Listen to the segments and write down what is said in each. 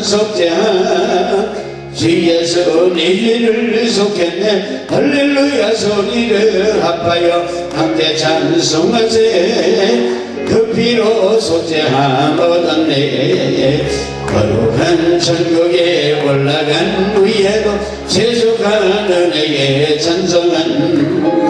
속죄한 주예수 네 죄를 속했네. 할렐루야 소리를 합하여 함께 찬송하세. 그 피로 속죄함 얻었네. 거룩한 천국에 올라간 후에도 세속하는 에게 찬송한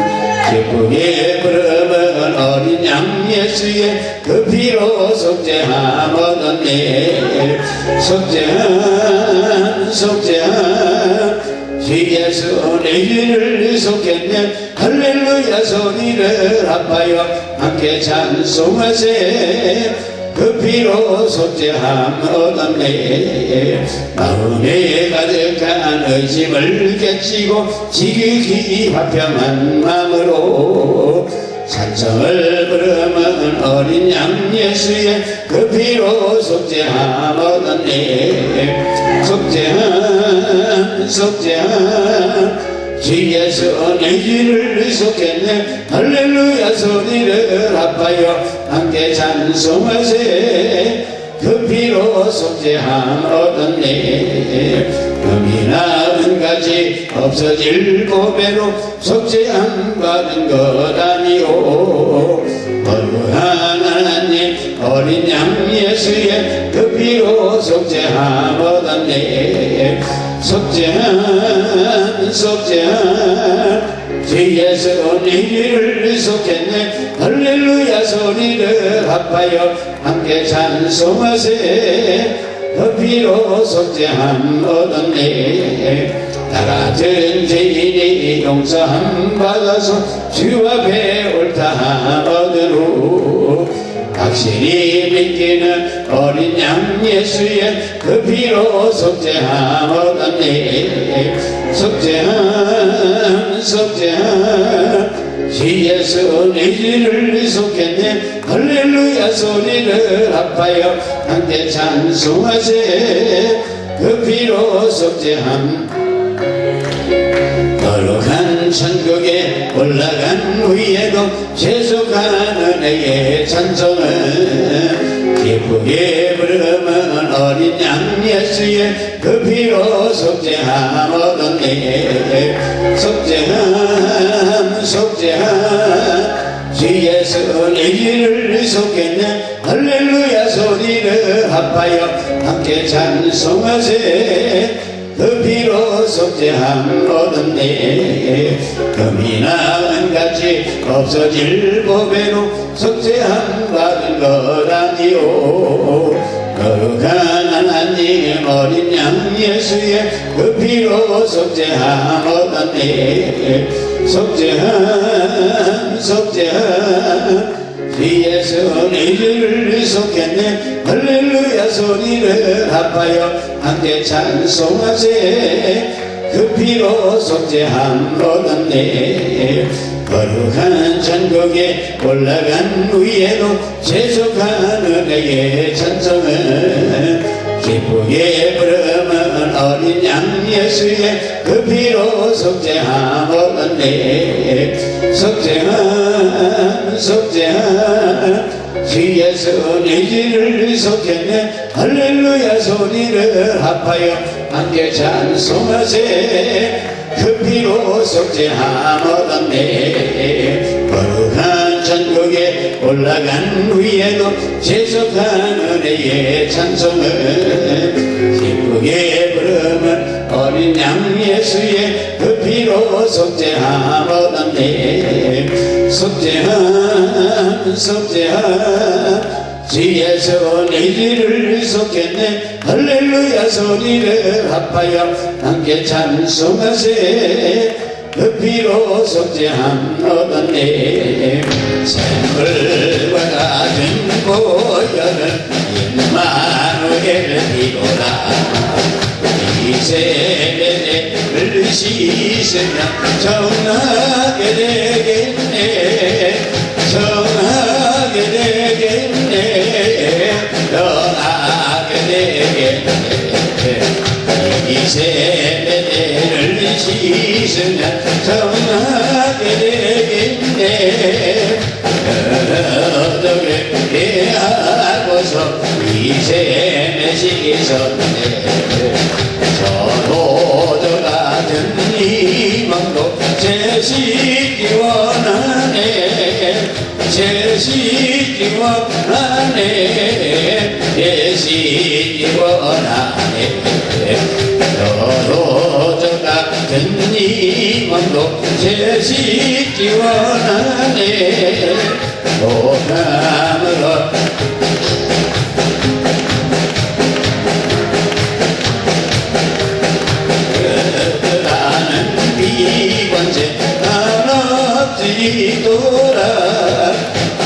기쁘게 부르면 어린 양 예수의 그 피로 속죄함 얻었네. 속죄한 주 예수 내 죄를 속했네. 할렐루야 소리를 합하여 함께 찬송하세. 그 피로 속죄함 얻었네. 마음에 가득한 의심을 깨치고 지극히 화평한 마음으로 찬송을 부르면 어린 양 예수의 그 피로 속죄함 얻었네. 속죄한 주 예수 내 죄를 속했네. 할렐루야 소리를 합하여 함께 찬송하세. 그 피로 속죄함 얻었네. 금이나 은같이 없어질 보배로 속죄함 받은 것 아니오. 거룩한 하나님 어린 양 예수의 그 피로 속죄함 얻었네. 속죄한 주 예수 네 죄를 속했네. 할렐루야 소리를 합하여 함께 찬송하세. 그 피로 속죄함 얻었네. 다 같은 죄인이 용서함 받아서 주 앞에 옳다함 얻으로 확실히 믿기는 어린 양 예수의 그 피로 속죄함 얻었네. 속죄한 주 예수 내 죄를 속했네. 할렐루야 소리를 합하여 함께 찬송하세. 그 피로 속죄함 거룩한 천국에 올라간 후에도 세속하는 에게 찬송은 기쁘게 부르면 어린 양 예수의 그 피로 속죄함 얻었네. 속죄한 주 예수 내 죄를 속했네. 할렐루야 소리를 합하여 함께 찬송하세. 그 피로 속죄함 얻었네. 금이나 은같이 없어질 보배로 속죄함 받은 것 아니오. 거룩한 하나님 어린 양 예수의 그 피로 속죄함 얻었네. 속죄한 주 예수 내 죄를 속했네. 할렐루야 소리를 합하여 함께 찬송하세. 그 피로 속죄함 얻었네. 거룩한 천국에 올라간 후에도 세속하는 에게 찬송은 기쁘게 부르면 어린 양 예수의 그 피로 속죄함 얻었네. 속죄한 주 예수 내 죄를 속했네. 할렐루야 소리를 합하여 함께 찬송하세. 그 피로 속죄함 얻었네. 거룩한 천국에 올라간 후에도 세속하는 에게 찬송을 기쁘게 부르면 어린 양 예수의 그 피로 속죄함 얻었네. 속죄한 주 예수 내 죄를 속했네. 할렐루야 소리를 합하여 함께 찬송하세. 그 피로 속죄함 얻었네. 샘물과 같은 보혈은 임마누엘이로다. 이 세대를 씻으면 정하게 되겠네. 정하게 되겠네. 변하게 되겠네. 이 세대를 씻으면 정하게 되겠네. 어떻게 하고서 이 세대 계셨네 저도 저 같은 이맘도 제시기 원하네 제시기 원하네 제시기 원하네 저도 저 같은 이맘도 제시기 원하네 오감으로 그라는 비관제 한없지도다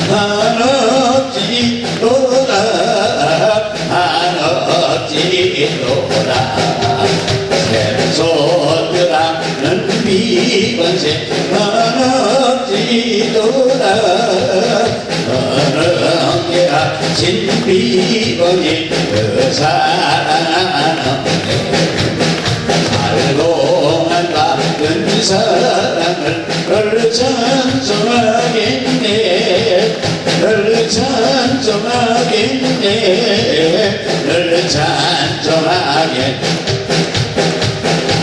한없지도다 한없지도다 샘솟으라는 비관제 한없지도다 어느 게야 진비건이 그 사랑하네 알고만 받은 사랑을 널 찬송하겠네 널 찬송하겠네 널 찬송하겠네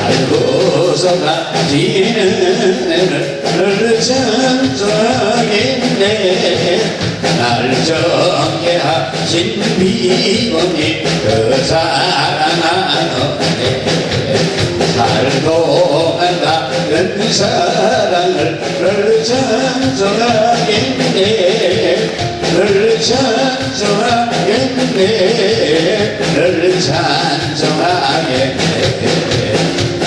알고서가 지는 애를 널 찬송하겠네 날 정케하신 비건이 그 사랑하노네 살고만 받은 사랑을 널 찬송하겠네 널 찬송하겠네 널 찬송하겠네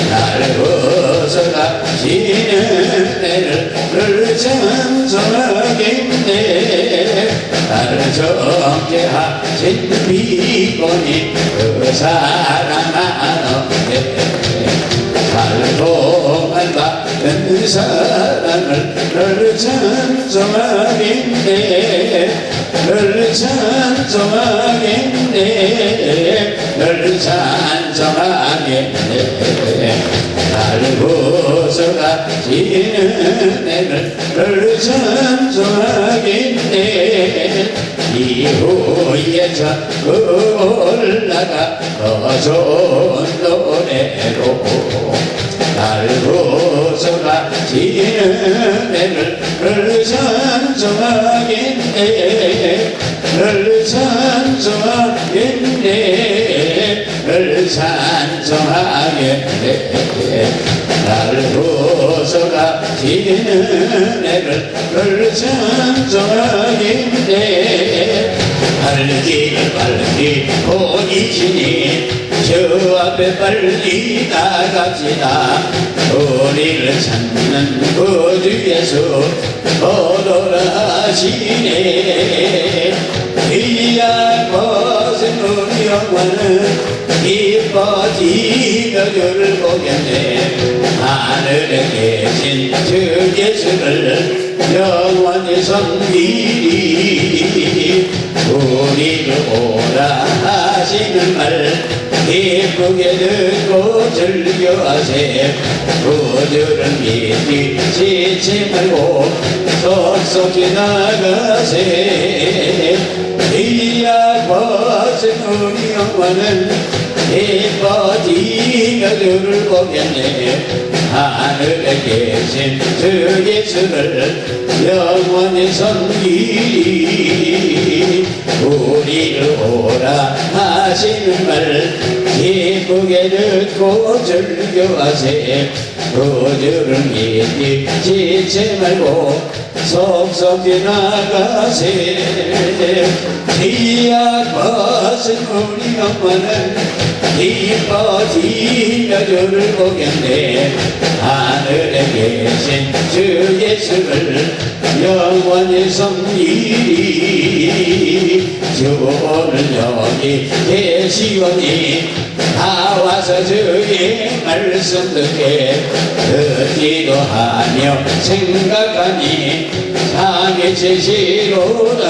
날 벗어가 지는 애를 널 찬송하겠네 나를 정케하신 비건이 그 사랑하노네 살고만 받은 사랑을 널 찬송하겠네 널 찬송하겠네 널 찬송하겠네 날 벗어가 지는 애를 널 찬송하겠네 이후에 자꾸 올라가 더 좋은 노래로 날 벗어가 지는 애를 널 찬송하겠네 널 찬송하겠네 널 찬송하겠네 날 벗어가 지는 애를 널 찬송하겠네 빨리 빨리 보이시니 저 앞에 빨리 나갑시다 우리를 찾는 구주 예수 오도록 하시네 이야 벗은 우리 영혼은 기뻐지며 주를 보겠네 하늘에 계신 주 예수를 영원히 섬기리 우리를 오라 하시는 말 기쁘게 듣고 즐겨하세 구주를 믿기 지치 말고 속속히 나가세 이야 벗은 우리 영혼은 기뻐지며 주를 보겠네 하늘에 계신 주 예수를 영원히 섬기리 우리를 오라 하시는 말 기쁘게 듣고 즐겨하세 구주를 믿기 지치 말고 속속히 나가세 이야 벗은 우리 영혼은 기뻐지며 주를 보겠네 하늘에 계신 주 예수를 영원히 섬기리 주 오늘 여기 계시오니 다 와서 주의 말씀 듣게 듣기도 하며 생각하니 상의 제시로다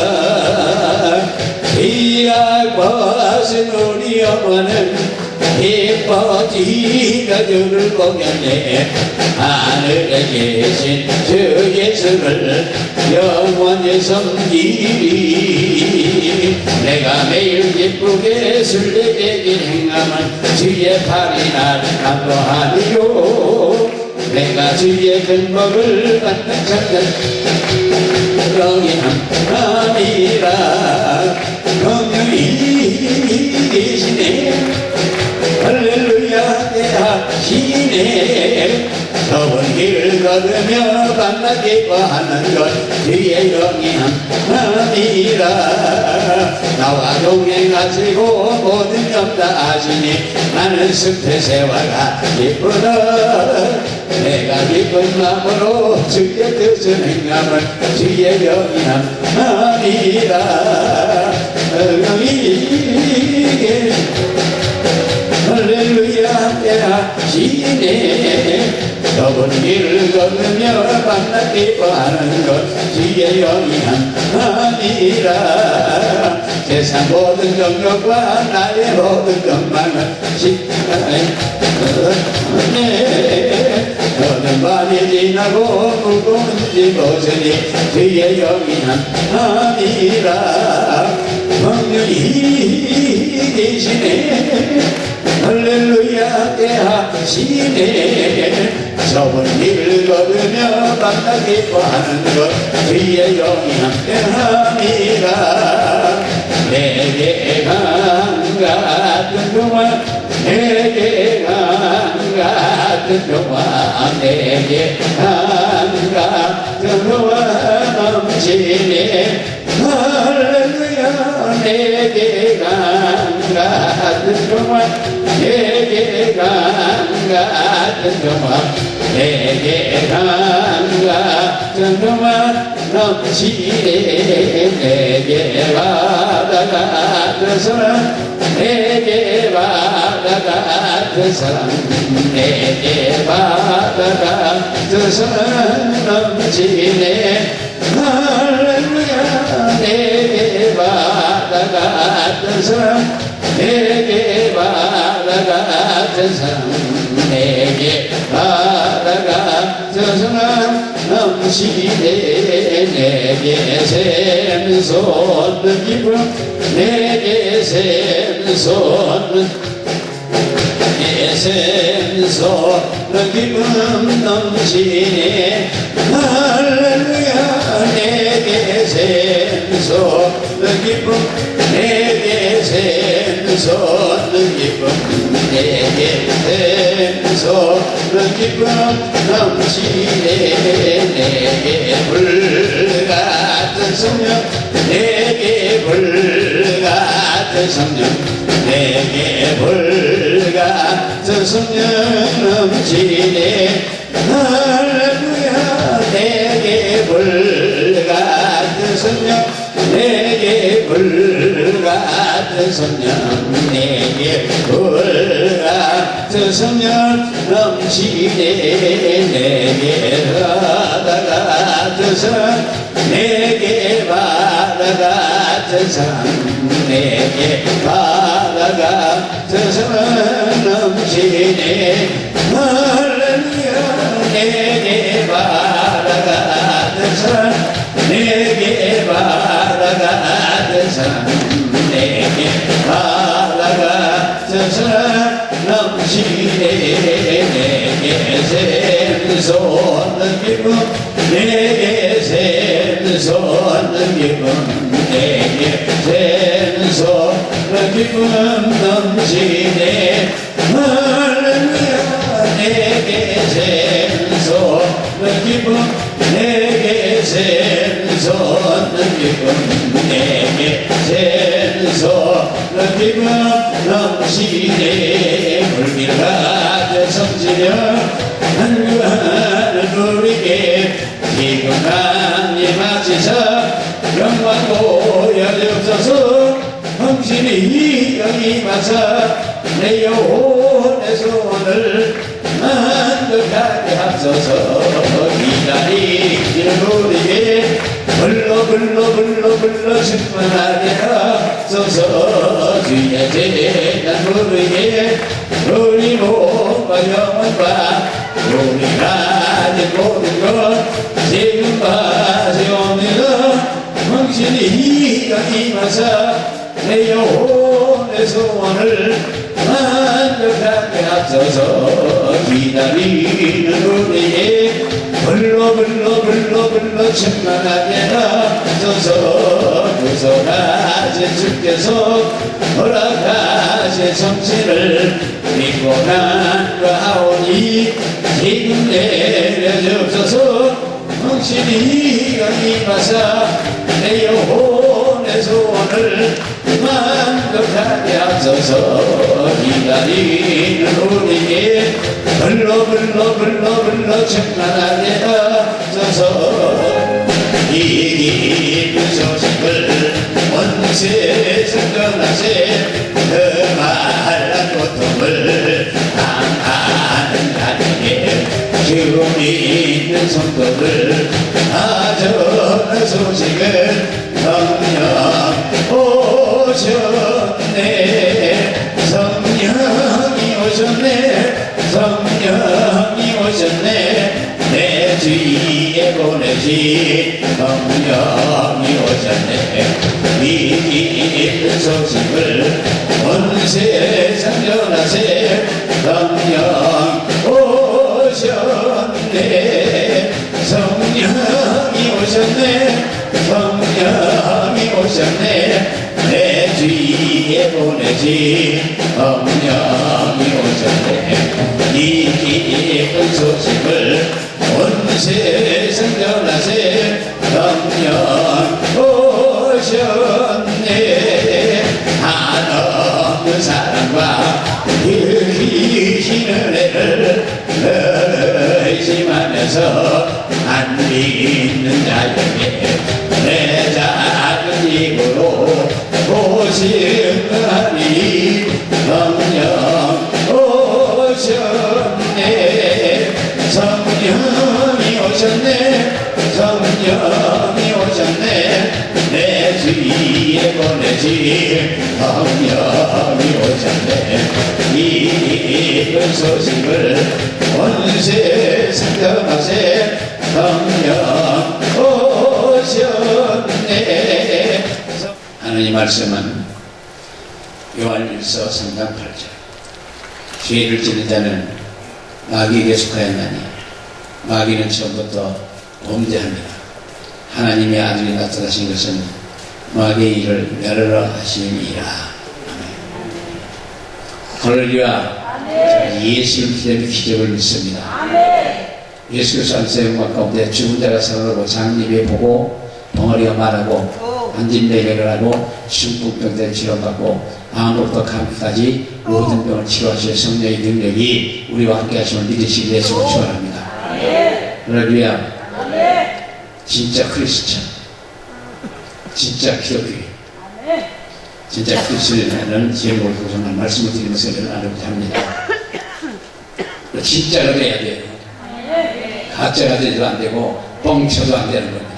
이야 벗은 우리 영혼은 기뻐지며 주를 보겠네 하늘에 계신 주 예수를 영원히 섬기리 내가 매일 기쁘게 술래되길 행함은 주의 팔이 나를 감도하리요 내가 주의 근목을 받는 자는 영원함이라 영원히 계시네 할렐루야 대하시네 좁은 길을 걸으며 밤낮 기뻐하는 것 주의 영원함이라 나와 동행하시고 모든 점 다 아시니 나는 숲에새와가 기쁘다 내가 기쁜 마음으로 주의 뜻을 행함을 주의 영원함이라 영원히 할렐루야 대하시네 좁은 길을 걸으며 밤낮 기뻐하는 것 주의 영원함이라 세상 모든 정욕과 나의 모든 것만은 너는 밤이 지나고 무거운 짐 벗으니 주의 영원함이라 영원히 계시네 할렐루야 대하시네 좁은 길을 걸으며 밤낮 기뻐하는 것 주의 영원함이라 내게 강 같은 동안 내게 강 같은 동안 내게 강 같은 동안 넘치네 할렐루야 내게 강 같은 동안 내게 강 같은 동안 내게 강 같은 동안 넘치네 내게 바다 같은 사람 내게 바다 같은 사람 내게 바다 같은 사람 넘치네 할렐루야 내게 바다 같은 사람 내게 바다 같은 사람 내게 바다 같은 사람 넘치네 내게 샘솟는 기쁨 내게 샘솟는 샘솟는 기쁨 넘치네 할렐루야 내게 샘솟는 기쁨 내게 샘솟는 기쁨 내게 샘솟는 기쁨 넘치네 내게 불 같은 성령 내게 불 같은 성령 내게 불 같은 성령 넘치네 할렐루야 내게 불 같은 성령 내게 불 같은 성령 내게 불 같은 성령 넘치네 내게 바다 같은 사람 내게 바다 같은 사람 내게 바다 같은 사람 넘치네 할렐루야 내게 바다 같은 사람 내게 바다 같은 사람 내게 바다 같은 사람 넘치네 내게 샘솟는 기쁨 내게 샘솟는 기쁨 내게 샘솟는 기쁨 넘치네 할렐루야 내게 샘솟는 기쁨 내게 샘솟는 기쁨 내게 샘솟는 기쁨 넘치네 불길 같은 성지며 한가하는 우리에게 기쁜 하나님 하시사 영광 보여주옵소서 성신이 여기마사 내 영혼의 소원을 만족하게 하소서 기다리는 우리에게 불러 충만하게 하소서 주의 제단 우리에게 우리 몸과 영혼과 우리가 가진 모든 것 지금까지 옵니다 성신이 임하사 내 영혼의 소원을 만족하게 앞서서 기다리는 우리의 불러 충만하게 앞서서 구속하신 주께서 허락하신 성신을 믿고 간구하오니 지금 내려주옵소서. 성신이 임하사 내 영혼의 소원을 만족하게 앞서서 기다리는 우리에게 불러 충만하게 앞서서 이 깊은 소식을 온 세상 전하세 그 말란 고통을 당하는 자에게 지금 있는 성도를 다 전한 소식을 성령 오셨네. 성령이 오셨네. 성령이 오셨네. 내 주위에 보내신 성령이 오셨네. 이 깊은 소식을 온 세상 전하세 성령 오셨네. 성령이 오셨네. 성령이 오셨네. 내 주위에 보내신 성령이 오셨네. 이 깊은 소식을 온 세상 전하세 성령 오셨네. 한없는 사랑과 크신 은혜를 의심하면서 안 믿는 자에게 내 작은 입으로 고심하니 성령 오셨네. 성령이 오셨네. 성령이 오셨네. 내 주위에 보내신 성령이 오셨네. 이 깊은 소식을 온 세상 전하세 성령 오셨네. 하나님 말씀은 요한일서 3장 8절 죄를 지는 자는 마귀에게 속하였나니 마귀는 처음부터 범죄합니다. 하나님의 아들이 나타나신 것은 마귀의 일을 멸하려 하심이라. 할렐루야. 예수를 기다리는 기적을 믿습니다. 예수께서 안세운 것 가운데 죽은 자가 살아나고 장님이 보고 벙어리가 말하고 안진배결을 하고 중풍병자를 치료받고 암으로부터 감기까지 모든 병을 치료하실 성령의 능력이 우리와 함께 하심을 믿으시기 위해서 축원합니다. 할렐루야. 진짜 크리스천, 진짜 기독교, 진짜 크리스천이라는 제목을 두고 정말 말씀을 드리면서 연을 나누고자 합니다. 진짜로 돼야 돼요. 가짜가 돼도 안 되고 뻥쳐도 안 되는 겁니다.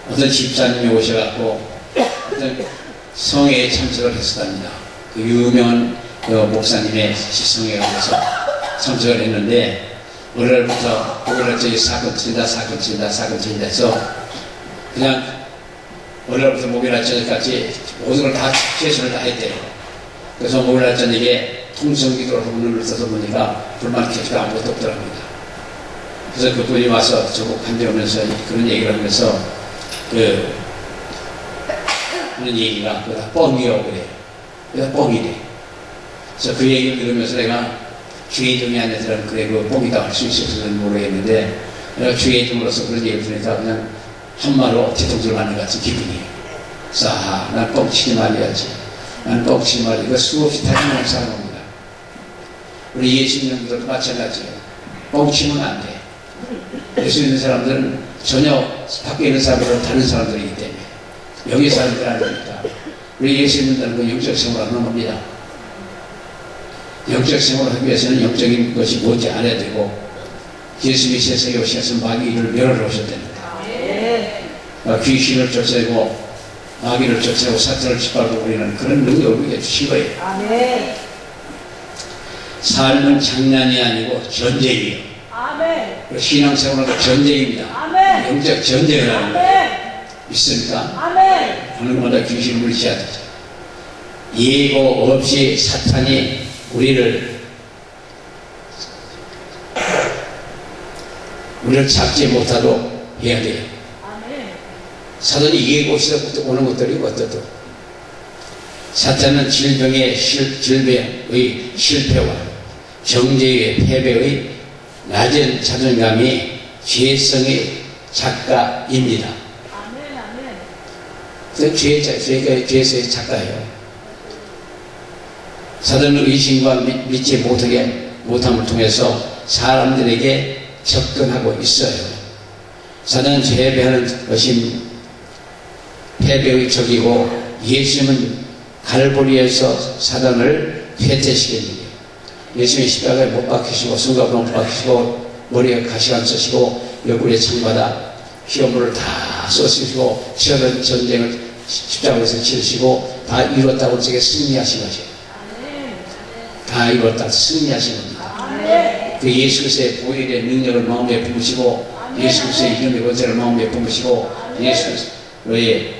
어떤 집사님이 오셔갖고 어떤 성회에 참석을 했었답니다. 그 유명한 그 목사님의 시성회에 가서 참석을 했는데 월요일부터 목요일까지 사건 치다 해서 그냥 월요일부터 목요일 저녁까지 모든 걸 다 최선을 다했대요. 그래서 목요일 저녁에 통성기도를 하고 눈을 떠서 보니까 불만 켜지가 아무것도 없더랍니다. 그래서 그분이 와서 저보고 간대오면서 그런 얘기를 하면서 그런 얘기가 그다 뻥이요 그래요. 그다 뻥이래. 그래서 그 얘기를 들으면서 내가 주의종이 아니더라면 그래 그 뻥이다 할 수 있을지는 모르겠는데 내가 주의종으로서 그런 얘기를 들으니까 그냥 한마로 뒤통수를 맞는 것 같은 기분이에요. 그래서 난 뻥치지 말아야지. 난 뻥치지 말아야지. 이거 수없이 다양한 사람입니다. 우리 예수 믿는 분들도 마찬가지예요. 뻥치면 안 돼. 예수 믿는 사람들은 전혀 밖에 있는 사람들은 다른 사람들이기 때문에 여기 사람들 아닙니다. 우리 예수 믿는다는 건 영적 생활을 하는 겁니다. 영적 생활을 하기 위해서는 영적인 것이 뭔지 알아야 되고 예수님이 세상에 오셔서 마귀를 멸하러 오셨답니다. 귀신을 쫓아내고 마귀를 쫓아내고 사탄을 짓밟고 우리는 그런 능력을 우리에게 주신 거예요. 삶은 장난이 아니고 전쟁이에요. 신앙생활은 전쟁입니다. 영적 전쟁을 하는 거예요. 믿습니까? 아멘. 하는 것마다 귀신을 물리쳐야 되죠. 예고 없이 사탄이 우리를 잡지 못하도록 해야 돼요. 아멘. 사탄이 예고 없이 오는 것들이 어떠도 사탄은 질병의 실패와 정죄의 패배의 낮은 자존감이 죄성의 작가입니다. 아멘. 아멘. 그래서 죄의 작가예요. 사단은 의심과 믿지 못함을 통해서 사람들에게 접근하고 있어요. 사단은 패배하는 것이 패배의 적이고 예수님은 갈보리에서 사단을 회퇴시키는 거예요. 예수님이 십자가에 못 박히시고 승갑으로 못 박히시고 머리에 가시관 쓰시고 옆구리에 창받아 피어물을 다 쏘시고 치열한 전쟁을 십자가에서 치르시고 다 이뤘다고 저게 승리하신 거죠. 다 이뤘다 승리하신 겁니다. 그 예수 그리스도의 보혈의 능력을 마음에 품으시고 예수 그리스도의 이름의 권세를 마음에 품으시고 예수 그리스도의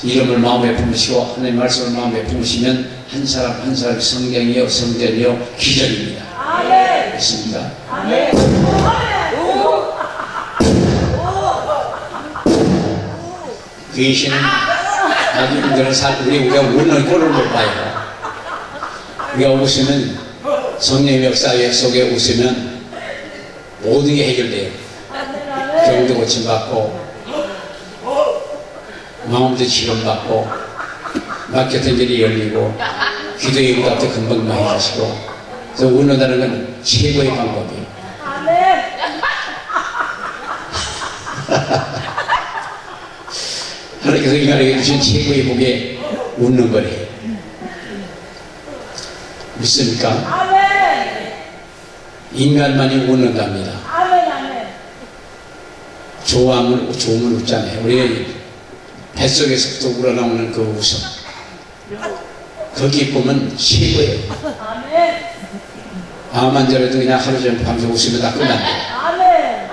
이름을 마음에 품으시고 하나님의 말씀을 마음에 품으시면 한 사람 한 사람이 성경이요 성전이요 기적입니다. 아멘. 믿습니까? 아멘. 귀신은 아주 힘들어 우리가 우는 꼴을 못 봐요. 우리가 웃으면 성령의 역사 속에 웃으면 모든 게 해결돼요. 병도 고침받고 마음도 치료받고 막혔던 일이 열리고 기도의 응답도 금방 많이 하시고 그래서 웃는다는 건 최고의 방법이에요. 하나님께서 인간에게 주신 최고의 복에 웃는 거예요. 믿습니까? 아멘. 인간만이 웃는답니다. 아멘. 아멘. 좋으면 웃잖아요. 우리 뱃속에서부터 우러나오는 그 웃음. 그 기쁨은 최고예요. 아멘. 암만 저래도 그냥 하루 종일 밤새 웃으면 다 끝난대요. 아멘.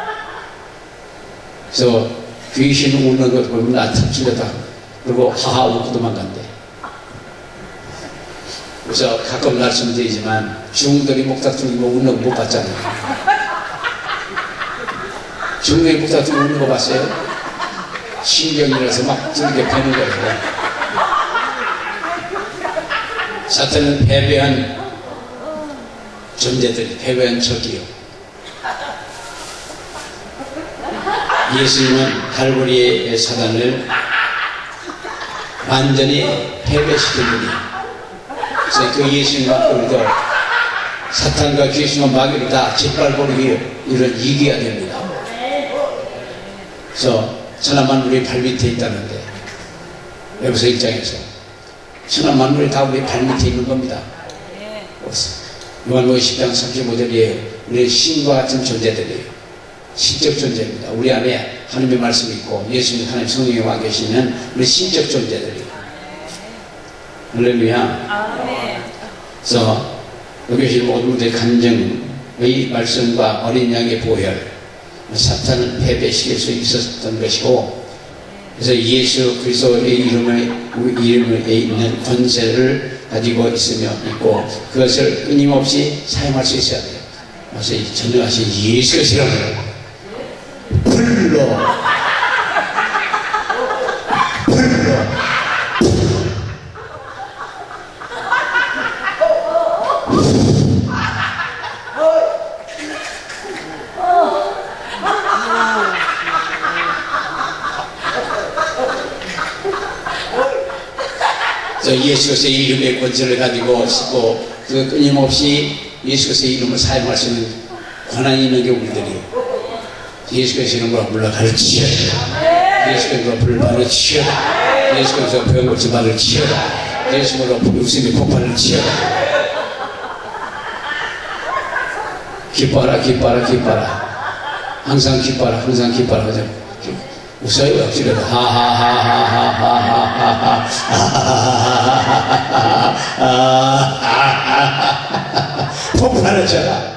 그래서 귀신 웃는 것 보면 나 탑출려다 그리고 하하 웃고 도망간대. 그래서 가끔 말씀드리지만 중들이 목탁 들고 웃는 거 못 봤잖아요. 중들이 목탁 들고 웃는 거 봤어요? 신경이라서 막 들게 패는 거예요. 사탄은 패배한 존재들이 패배한 적이요. 예수님은 갈보리의 사단을 완전히 패배시킨 분이에요. 그래서 그 예수님과 우리도 사탄과 귀신과 마귀를 다 짓밟아버리기 이런 이겨야 됩니다. 그래서 천하만물이 발밑에 있다는데 에베소 1장에서 천하만물이 다 우리 발밑에 있는 겁니다. 요한복음 10장 35절이에요. 우리 신과 같은 존재들이에요. 신적 존재입니다. 우리 안에 하나님의 말씀이 있고 예수님 하나님 성령이 와 계시면 우리 신적 존재들이에요. 할렐루야. 그래서 여기 계신 모든 분들의 감정의 말씀과 어린 양의 보혈 사탄을 패배시킬 수 있었던 것이고 그래서 예수 그리스도의 이름에 있는 권세를 가지고 있고 그것을 끊임없이 사용할 수 있어야 돼요. 그래서 전능하신 예수의 이름으로 불러 예수 그리스도의 이름의 권세를 가지고 쓰고 그 끊임없이 예수 그리스도의 이름을 사용할 수 있는 권한이 있는 게 우리들이에요. 예수 그리스도의 이름으로 물러가를 치여라. 예수 그리스도로 불만을 치여라. 예수 그리스도로 병고침받을 치여라. 예수 그리스도로 웃음의 폭발을 치여라. 기뻐라 기뻐라 기뻐라. 항상 기뻐라 항상 기뻐라. 웃어요. 억지로 폭발하잖아.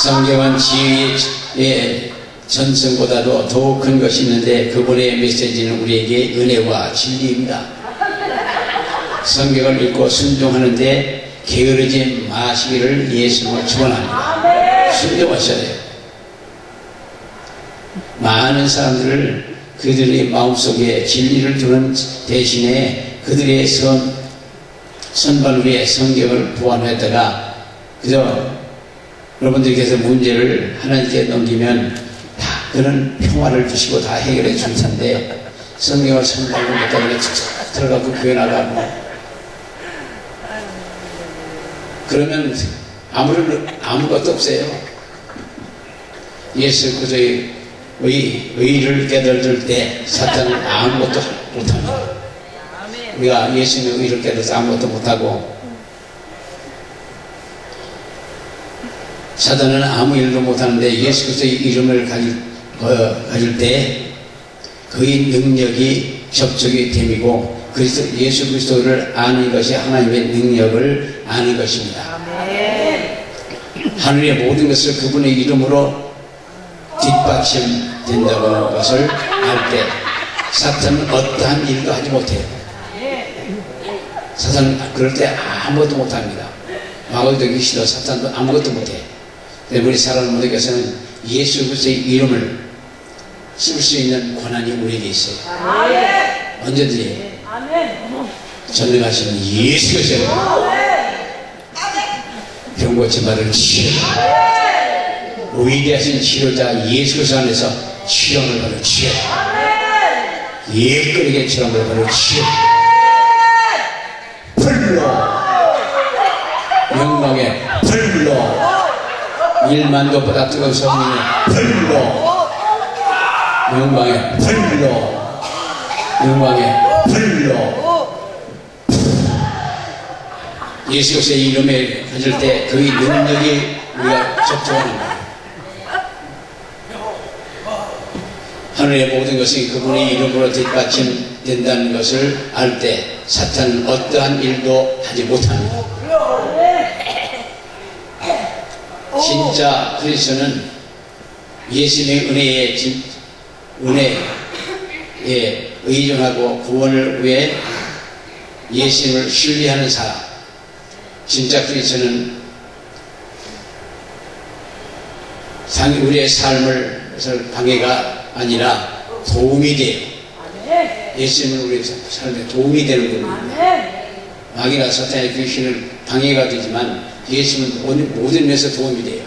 성경은 지혜의 전승보다도 더욱 큰 것이 있는데 그분의 메시지는 우리에게 은혜와 진리입니다. 성경을 읽고 순종하는데 게으르지 마시기를 예수님을 축원합니다. 순종하셔야 돼요. 많은 사람들을 그들의 마음속에 진리를 두는 대신에 그들의 선발 위에 성경을 보완했다가 그저 여러분들께서 문제를 하나님께 넘기면 다 그는 평화를 주시고 다 해결해 줄 텐데 성경을 선발로 못하는 툭툭 들어가고 교회 나가고 그러면 아무것도 없어요. 예수 그리스도의 의를 깨달을 때 사탄은 아무것도 못합니다. 우리가 예수님의 의를 깨달아서 아무것도 못하고 사탄은 아무 일도 못하는데 예수 그리스도의 이름을 가질 때 그의 능력이 접촉이 됨이고 예수 그리스도를 아는 것이 하나님의 능력을 아는 것입니다. 하늘의 모든 것을 그분의 이름으로 뒷받침된다고 하는 것을 알 때 사탄은 어떠한 일도 하지 못해요. 사탄은 그럴 때 아무것도 못합니다. 마귀도 싫어 사탄도 아무것도 못해요. 우리 사랑하는 분들께서는 예수 그리스도의 이름을 쓸 수 있는 권한이 우리에게 있어요. 언제든지 전능하신 예수 그리스도 병고친 바를 치료 위대하신 치료자 예수 그리스도 안에서 치료를 받을 치료 예끌게 치료를 받을 치료 불로 영광의 불로 1만도보다 뜨거운 성령의 불로 영광의 불로 영광의 불로 예수 그리스도의 이름에 가질 때 그의 능력이 우리가 접촉하는 거예요. 하늘의 모든 것이 그분의 이름으로 뒷받침된다는 것을 알 때 사탄은 어떠한 일도 하지 못합니다. 진짜 그리스도는 예수님의 은혜에 의존하고 구원을 위해 예수님을 신뢰하는 사람, 진짜 그리스도는 우리의 삶을 방해가 아니라 도움이 돼요. 예수님은 우리의 삶에 도움이 되는 분입니다. 마귀나 사탄의 귀신은 방해가 되지만 예수님은 모든 면에서 도움이 돼요.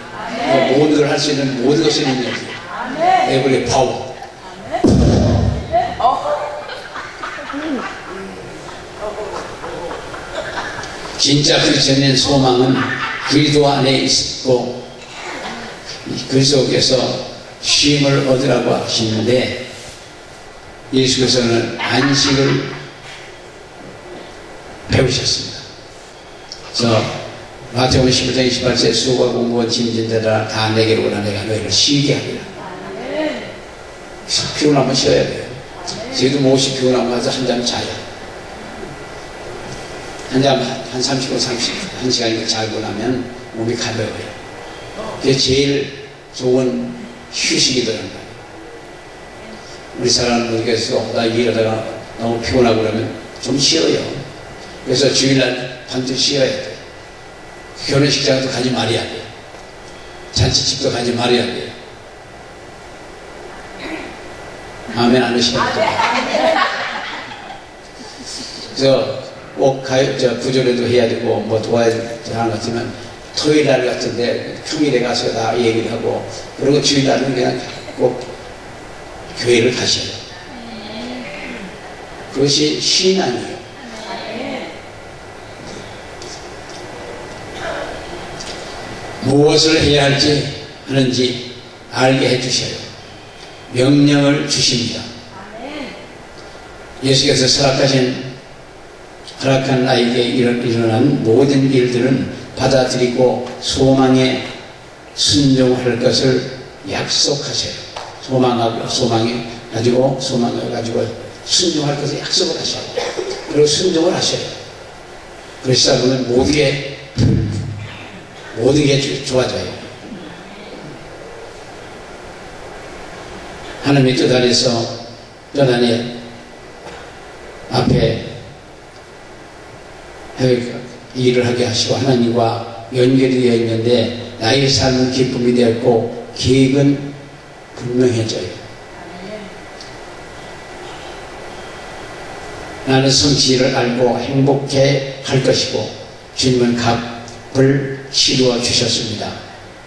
모든 걸 할 수 있는 모든 것을 능력이에요. 에브리 파워. 진짜 그리스도인의 소망은 그리스도 안에 있고 그리스도께서 쉼을 얻으라고 하시는데 예수께서는 안식을 배우셨습니다. 그래서 마태복음 11장 28절 수고하고 공부한 짐진 자들아 다 내게로 오라 내가 너희를 쉬게 하리라. 피곤하면 쉬어야 돼요. 저희도 몹시 피곤하면 가서 한잠 자요. 한 30분 1시간 자고 나면 몸이 가벼워요. 그게 제일 좋은 휴식이더라고요. 우리 사람은 모르겠어. 나 일하다가 너무 피곤하고 그러면 좀 쉬어요. 그래서 주일날 반드시 쉬어야 돼요. 결혼식장도 가지 말아야 돼요. 잔치집도 가지 말아야 돼요. 아멘 안 하시겠죠? 그래서 꼭 구조례도 해야 되고 뭐 도와야 하는 것 같지만 토요일 날 같은데 평일에 가서 다 얘기를 하고 그리고 주일 날은 그냥 꼭 교회를 가셔요. 그것이 신앙이에요. 무엇을 해야 할지 하는지 알게 해주셔요. 명령을 주십니다. 예수께서 허락한 나에게 일어난 모든 일들은 받아들이고 소망에 순종할 것을 약속하셔요. 소망을 가지고 순종할 것을 약속을 하셔요. 그리고 순종을 하셔요. 그리스도는 모든 게 좋아져요. 하나님의 뜻 안에서 떠나니 앞에 일을 하게 하시고 하나님과 연결이 되어 있는데 나의 삶은 기쁨이 되었고 계획은 분명해져요. 나는 성취를 알고 행복해 할 것이고 주님은 값을 치루어 주셨습니다.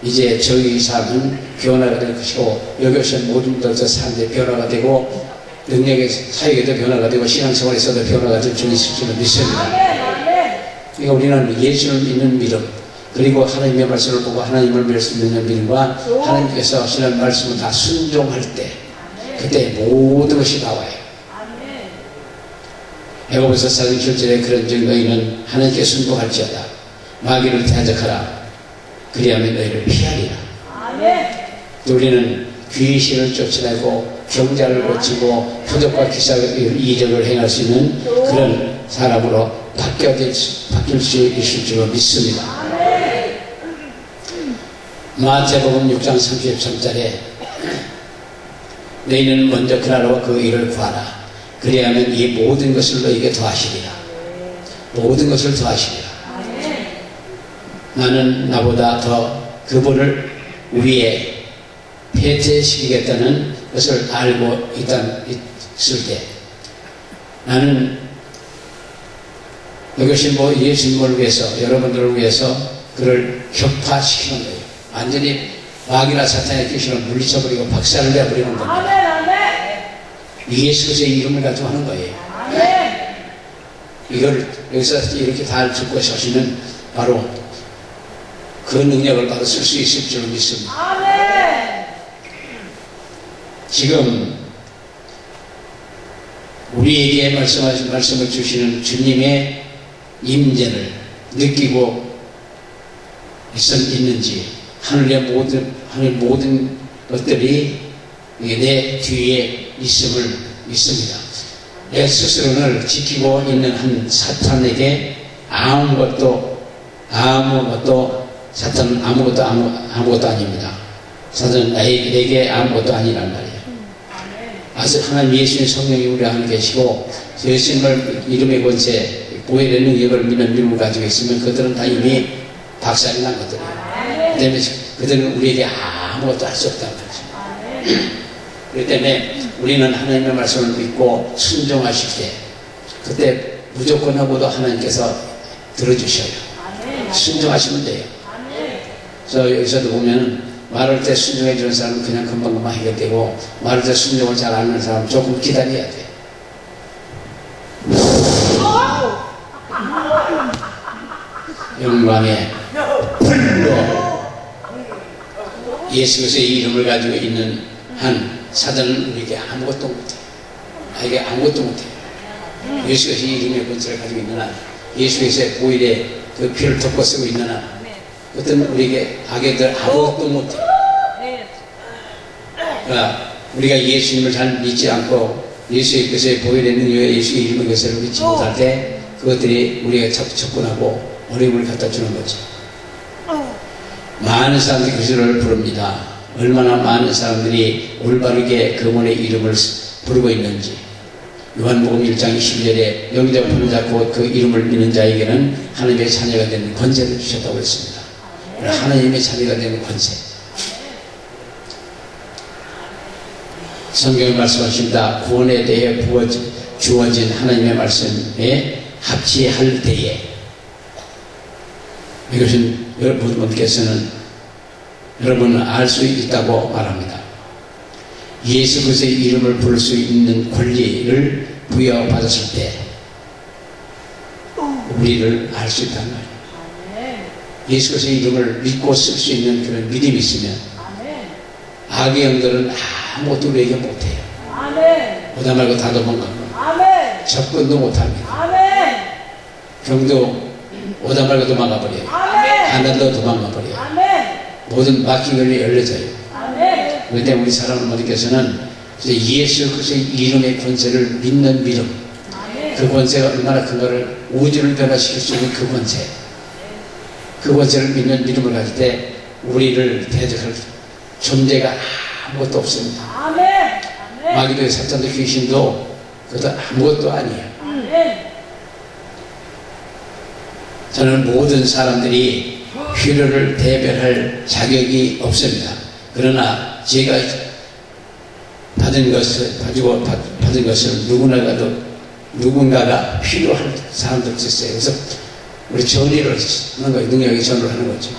이제 저희 삶은 변화가 될 것이고 여기 오신 모든 분들도 삶의 변화가 되고 능력의 사역에도 변화가 되고 신앙생활에서도 변화가 될 줄 있을 줄을 믿습니다. 그러니까 우리는 예수를 믿는 믿음 그리고 하나님의 말씀을 보고 하나님을 믿는 믿음과 하나님께서 하시는 말씀을 다 순종할 때 그때 모든 것이 나와요. 야고보서 4장 7절에 그런즉 너희는 하나님께 순종할지어다 마귀를 대적하라 그리하면 너희를 피하리라. 우리는 귀신을 쫓아내고 경자를 고치고 표적과 기사 이적을 행할 수 있는 그런 사람으로 바뀔 수 있을 줄로 믿습니다. 마태복음 6장 33절에 너희는 먼저 그 나라와 그 일을 구하라 그리하면 이 모든 것을 너희에게 더하시리라. 모든 것을 더하시리라. 나는 나보다 더 그분을 위에 폐퇴시키겠다는 것을 알고 있을 때 나는 이것이 예수님을 위해서 여러분들을 위해서 그를 격파시키는 거예요. 완전히 마귀나 사탄의 귀신을 물리쳐버리고 박살을 내버리는 겁니다. 예수 그리스도의 이름을 가지고 하는 거예요. 이걸 여기서 이렇게 다 듣고 서시면 바로 그 능력을 받아 쓸 수 있을 줄 믿습니다. 지금 우리에게 말씀을 주시는 주님의 임재를 느끼고 있는지 하늘 모든 것들이 내 뒤에 있음을 믿습니다. 내 스스로를 지키고 있는 한 사탄에게 사탄은 아무것도 아닙니다. 사탄은 내게 아무것도 아니란 말이에요. 하나님 예수님 성령이 우리 안에 계시고 예수님을 이름의 권세 보혈의 능력을 믿는 믿음을 가지고 있으면 그들은 다 이미 박살이 난 것들이에요. 그때문에 그들은 우리에게 아무것도 할 수 없다는 거죠. 그렇기 때문에 우리는 하나님의 말씀을 믿고 순종하실 때 그때 무조건 하고도 하나님께서 들어주셔요. 순종하시면 돼요. 그래서 여기서도 보면 말할 때 순종해 주는 사람은 그냥 금방금방 해결되고 말할 때 순종을 잘 안 하는 사람은 조금 기다려야 돼요. 영광의 불로 예수 그리스도의 이름을 가지고 있는 한 사단은 우리에게 아무것도 못해요. 나에게 아무것도 못해요. 예수 그리스도의 이름의 권세를 가지고 있는 한 예수 그리스도의 보혈의 그 피를 덮고 쓰고 있는 한 그것은 우리에게 악애들 아무것도 못해요. 그러니까 우리가 예수님을 잘 믿지 않고 예수 그리스도의 보혈의 능력에 예수의 이름의 것을 믿지 못할 때 그것들이 우리가 접근하고 어려움을 갖다 주는 거죠. 많은 사람들이 그리스도를 부릅니다. 얼마나 많은 사람들이 올바르게 그분의 이름을 부르고 있는지. 요한복음 1장 12절에 영접하는 자 곧 그 이름을 믿는 자에게는 하나님의 자녀가 되는 권세를 주셨다고 했습니다. 하나님의 자녀가 되는 권세. 성경이 말씀하십니다. 구원에 대해 주어진 하나님의 말씀에 합치할 때에 이것은 여러분께서는 여러분은 알 수 있다고 말합니다. 예수 그리스도의 이름을 부를 수 있는 권리를 부여받았을 때 우리를 알 수 있단 말이에요. 예수 그리스도의 이름을 믿고 쓸 수 있는 그런 믿음이 있으면 악의 영들은 아무것도 우리에게 못해요. 보다 말고 다 도망가고 접근도 못합니다. 병도 오다 말고 도망가버려요. 하늘도 도망가버려요. 모든 막힌 걸이 열려져요. 그렇기 때문에 우리 사람 모두께서는 예수 그리스도의 이름의 권세를 믿는 믿음, 그 권세가 얼마나 큰가를 우주를 변화시킬 수 있는 그 권세, 그 권세를 믿는 믿음을 가질 때 우리를 대적할 존재가 아무것도 없습니다. 마귀도 사탄도 귀신도 그것도 아무것도 아니에요. 아멘. 저는 모든 사람들이 필요를 대변할 자격이 없습니다. 그러나 제가 받은 것을 누군가가 필요한 사람들 있어요. 그래서 우리 전의를 하는 거예요. 능력의 전을 하는 거죠.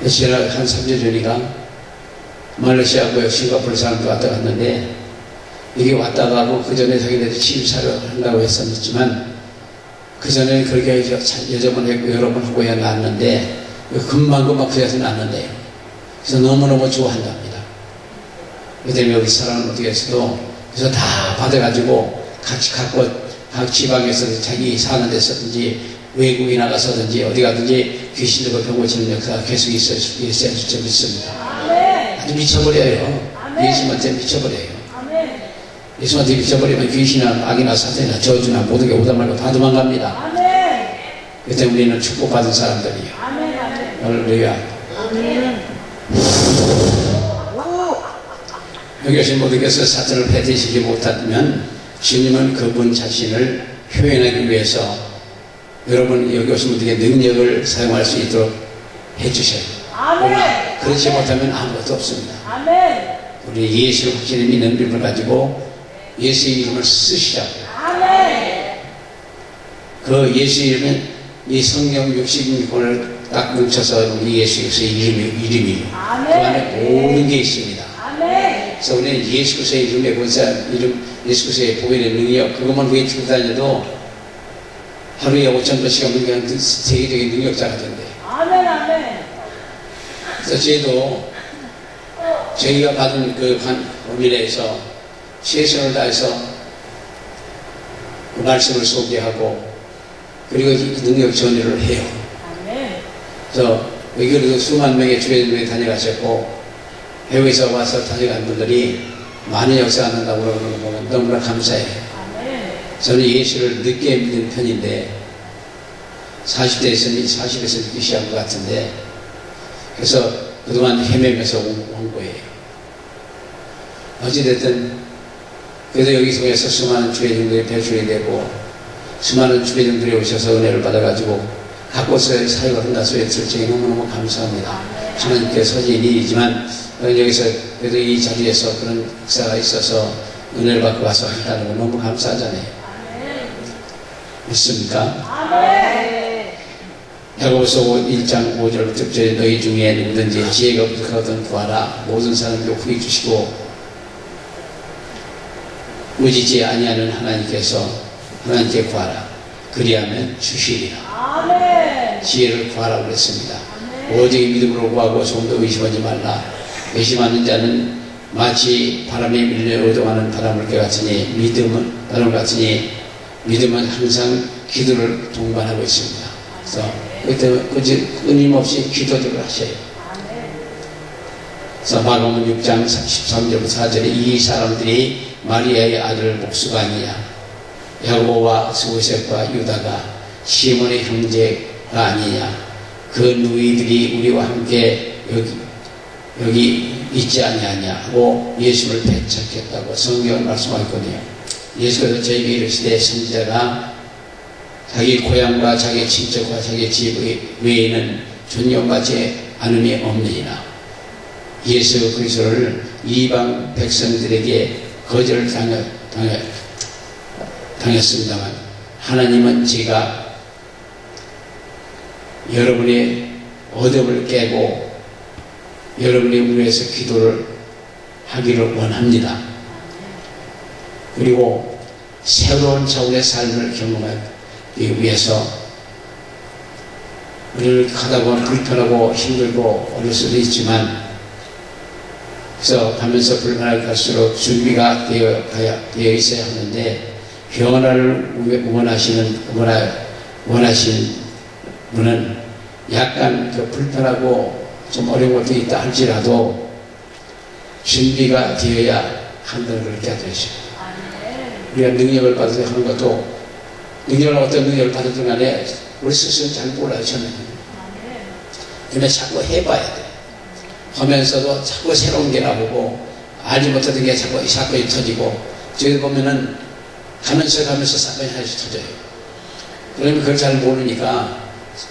제가 한 3년 전이가 말레이시아하고 싱가포르 사람도 왔다 갔는데 이게 왔다 가고 그 전에 자기네들 취임사를 한다고 했었지만 그 전에 그렇게 여러 번 했고 여러 번 하고 났는데 금방 그자에서 났는데요. 그래서 너무너무 좋아한답니다. 그 때문에 여기 사람은 어떻게 했어도 그래서 다 받아가지고 같이 갖고 각 지방에서 자기 사는 데서든지 외국에 나가서든지 어디 가든지 귀신들과 병 고치는 역사가 계속 있어야 줄 믿습니다. 아주 미쳐버려요. 예수한테 미쳐버려요. 예수한테 미쳐버리면 귀신이나 악이나 사탄이나 저주나 모든 게 오다 말고 다 도망갑니다. 그때 우리는 축복받은 사람들이에요. 할렐루야. 여기 오신 모두께서 사탄을 패퇴시키지 못하면 주님은 그분 자신을 표현하기 위해서 여러분 여기 오신 분들에게 능력을 사용할 수 있도록 해주셔요. 그렇지 못하면 아무것도 없습니다. 우리 예수를 확실히 믿는 믿음을 가지고 예수의 이름을 쓰시라고요. 그 예수의 이름은 이 성경 66권을 딱 뭉쳐서 우리 예수의 이름이에요. 그 안에 모든 게 있습니다. 그래서 우리는 예수 그리스도의 이름의 권세, 예수 그리스도의 보혈의 능력, 그것만 외치고 다녀도 하루에 5,000번씩 하면 그냥 세계적인 능력자가 된대요. 그래서 저희가 받은 그 범위내에서 최선을 다해서 그 말씀을 소개하고 그리고 이 능력 전이를 해요. 그래서 여기도 수만 명의 주례들이 다녀가셨고 해외에서 와서 다녀간 분들이 많은 역사가 난다고 그러는 거 보면 너무나 감사해요. 저는 예수를 늦게 믿는 편인데 40대에서 믿기 시작한 것 같은데 그래서 그동안 헤매면서 온 거예요. 어찌됐든 그래도 여기서 수많은 주례종들이 배출이 되고 수많은 주례종들이 오셔서 은혜를 받아가지고 각곳에 사역을 한다 소리했을 적에 너무너무 감사합니다. 하나님께 서진 일이지만 여기서 그래도 이 자리에서 그런 역사가 있어서 은혜를 받고 와서 한다는 건 너무 감사하잖아요. 믿습니까? 야고보서 1장 5절부터 6절에 너희 중에 누구든지 지혜가 부족하거든 구하라. 모든 사람에게 후히 주시고 무지지 아니하는 하나님께 구하라. 그리하면 주시리라. 지혜를 구하라고 그랬습니다. 오직 믿음으로 구하고 조금도 의심하지 말라. 의심하는 자는 마치 바람에 밀려 의동하는 바람물개 같으니 믿음은 항상 기도를 동반하고 있습니다. 그래서 그때 끊임없이 기도를 하셔요. 그래서 마가복음 6장 13절부터 4절에 이 사람들이 마리아의 아들 목수가 아니냐, 야고보와 스고셋과 유다가 시몬의 형제가 아니냐, 그 누이들이 우리와 함께 여기 있지 아니하냐 하고 예수를 배척했다고 성경을 말씀하거든요. 예수께서 저에게 이르시되 선지자가 자기 고향과 자기 친척과 자기 집 외에는 존경받지 않음이 없느니라. 예수 그리스도를 이방 백성들에게 거절을 당했습니다만 하나님은 제가 여러분의 어둠을 깨고 여러분이 위해서 기도를 하기를 원합니다. 그리고 새로운 차원의 삶을 경험하기 위해서 우리를 가다 보면 불편하고 힘들고 어려울 수도 있지만 그래서 가면서 불편하게 갈수록 준비가 되어 있어야 하는데 변화를 원하시는 분은 약간 불편하고 좀 어려운 것도 있다 할지라도 준비가 되어야 한다는 걸 그렇게 하듯이 우리가 능력을 받아서 하는 것도 어떤 능력을 받았든 간에 우리 스스로는 잘 몰라요. 저는 근데 자꾸 해봐야 돼. 하면서도 자꾸 새로운 게 나오고 알지 못하던 게 자꾸 이 사건이 터지고, 저기 보면은 가면서 사건이 하나씩 터져요. 그러면 그걸 잘 모르니까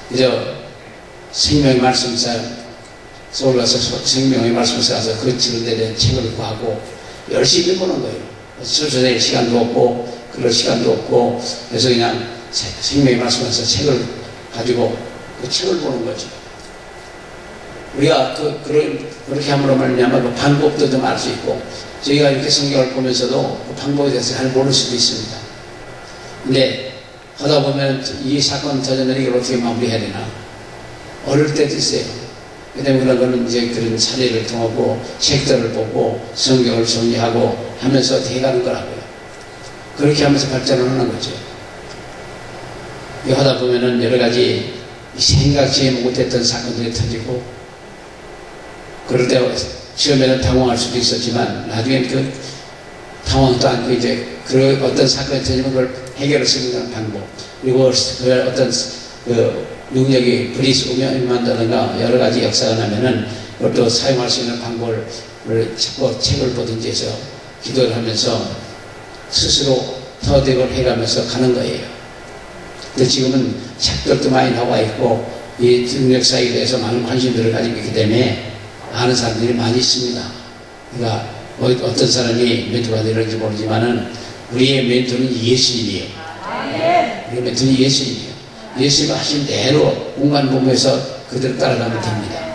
그저 생명의 말씀사 서울 가서 생명의 말씀사 가서 그 지른데 대한 책을 구하고 열심히 보는 거예요. 출소될 시간도 없고 그럴 시간도 없고, 그래서 그냥 생명의 말씀에서 책을 가지고 그 책을 보는 거죠. 우리가 그렇게 함으로 말미암아 그 방법도 좀 알 수 있고, 저희가 이렇게 성경을 보면서도 그 방법에 대해서 잘 모를 수도 있습니다. 근데 하다 보면 이 사건 터졌는데 이걸 어떻게 마무리해야 되나 어릴 때도 있어요. 그 때문에 그런 거는 이제 그런 사례를 통하고 책들을 보고 성경을 정리하고 하면서 돼가는 거라고요. 그렇게 하면서 발전을 하는 거죠. 이거 하다 보면은 여러 가지 생각지 못했던 사건들이 터지고, 그럴 때 처음에는 당황할 수도 있었지만 나중엔 그 당황도 않고 이제 그 어떤 사건이 터지면 그걸 해결을 쓰는 방법, 그리고 그 어떤 그 능력이 불이스우면만다든가 여러 가지 역사가 나면은 그것도 사용할 수 있는 방법을 자꾸 책을 보든지 해서 기도를 하면서 스스로 터득을 해가면서 가는 거예요. 근데 지금은 책들도 많이 나와 있고 이 능력사에 대해서 많은 관심들을 가지고 있기 때문에 아는 사람들이 많이 있습니다. 그러니까 어떤 사람이 멘토가 되는지 모르지만은 우리의 멘토는 예수님이에요. 우리의 멘토는 예수님이에요. 예수님이 하신 대로 공간 보면서 그대로 따라가면 됩니다.